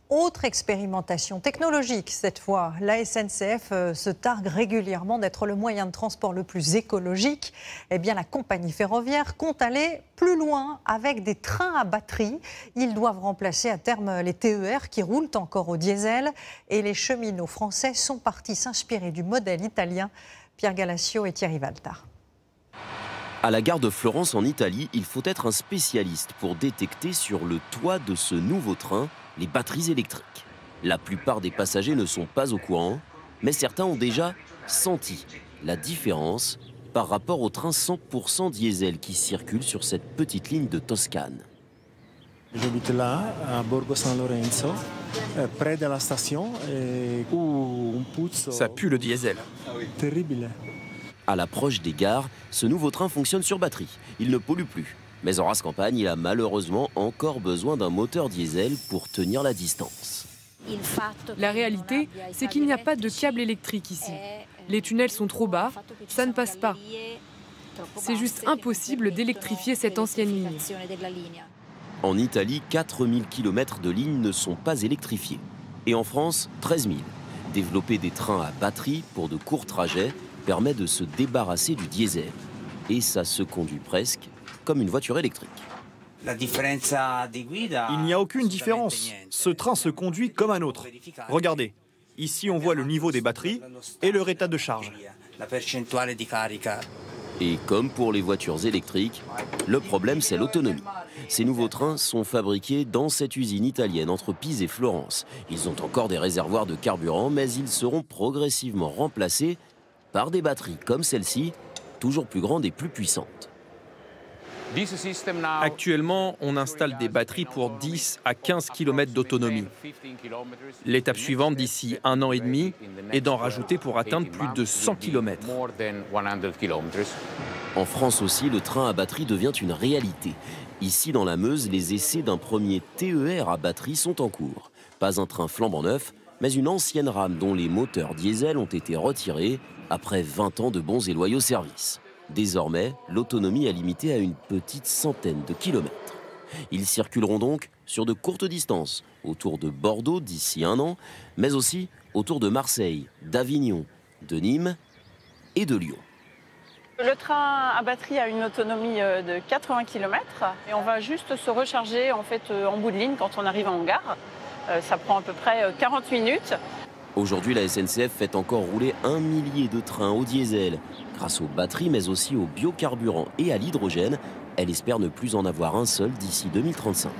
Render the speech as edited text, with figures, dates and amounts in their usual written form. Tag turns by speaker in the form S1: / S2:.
S1: Autre expérimentation technologique cette fois. La SNCF se targue régulièrement d'être le moyen de transport le plus écologique. Eh bien, la compagnie ferroviaire compte aller plus loin avec des trains à batterie. Ils doivent remplacer à terme les TER qui roulent encore au diesel. Et les cheminots français sont partis s'inspirer du modèle italien. Pierre Galassio et Thierry Valtard.
S2: À la gare de Florence en Italie, il faut être un spécialiste pour détecter sur le toit de ce nouveau train les batteries électriques. La plupart des passagers ne sont pas au courant, mais certains ont déjà senti la différence par rapport au train 100% diesel qui circule sur cette petite ligne de Toscane.
S3: J'habite là, à Borgo San Lorenzo, près de la station, où on pousse.
S4: Ça pue le diesel.
S3: Terrible.
S2: À l'approche des gares, ce nouveau train fonctionne sur batterie. Il ne pollue plus. Mais en race campagne, il a malheureusement encore besoin d'un moteur diesel pour tenir la distance.
S5: La réalité, c'est qu'il n'y a pas de câble électrique ici. Les tunnels sont trop bas, ça ne passe pas. C'est juste impossible d'électrifier cette ancienne ligne.
S2: En Italie, 4000 km de lignes ne sont pas électrifiées. Et en France, 13 000. Développer des trains à batterie pour de courts trajets permet de se débarrasser du diesel. Et ça se conduit presque comme une voiture électrique.
S4: Il n'y a aucune différence. Ce train se conduit comme un autre. Regardez, ici on voit le niveau des batteries et leur état de charge.
S2: Et comme pour les voitures électriques, le problème c'est l'autonomie. Ces nouveaux trains sont fabriqués dans cette usine italienne entre Pise et Florence. Ils ont encore des réservoirs de carburant, mais ils seront progressivement remplacés par des batteries comme celle-ci, toujours plus grandes et plus puissantes.
S4: Actuellement, on installe des batteries pour 10 à 15 km d'autonomie. L'étape suivante d'ici 1 an et demi est d'en rajouter pour atteindre plus de 100 km.
S2: En France aussi, le train à batterie devient une réalité. Ici, dans la Meuse, les essais d'un premier TER à batterie sont en cours. Pas un train flambant neuf, mais une ancienne rame dont les moteurs diesel ont été retirés après 20 ans de bons et loyaux services. Désormais, l'autonomie est limitée à une petite centaine de kilomètres. Ils circuleront donc sur de courtes distances, autour de Bordeaux d'ici 1 an, mais aussi autour de Marseille, d'Avignon, de Nîmes et de Lyon.
S6: Le train à batterie a une autonomie de 80 km et on va juste se recharger en bout de ligne quand on arrive en gare. Ça prend à peu près 40 minutes.
S2: Aujourd'hui, la SNCF fait encore rouler 1 millier de trains au diesel. Grâce aux batteries, mais aussi aux biocarburants et à l'hydrogène, elle espère ne plus en avoir un seul d'ici 2035.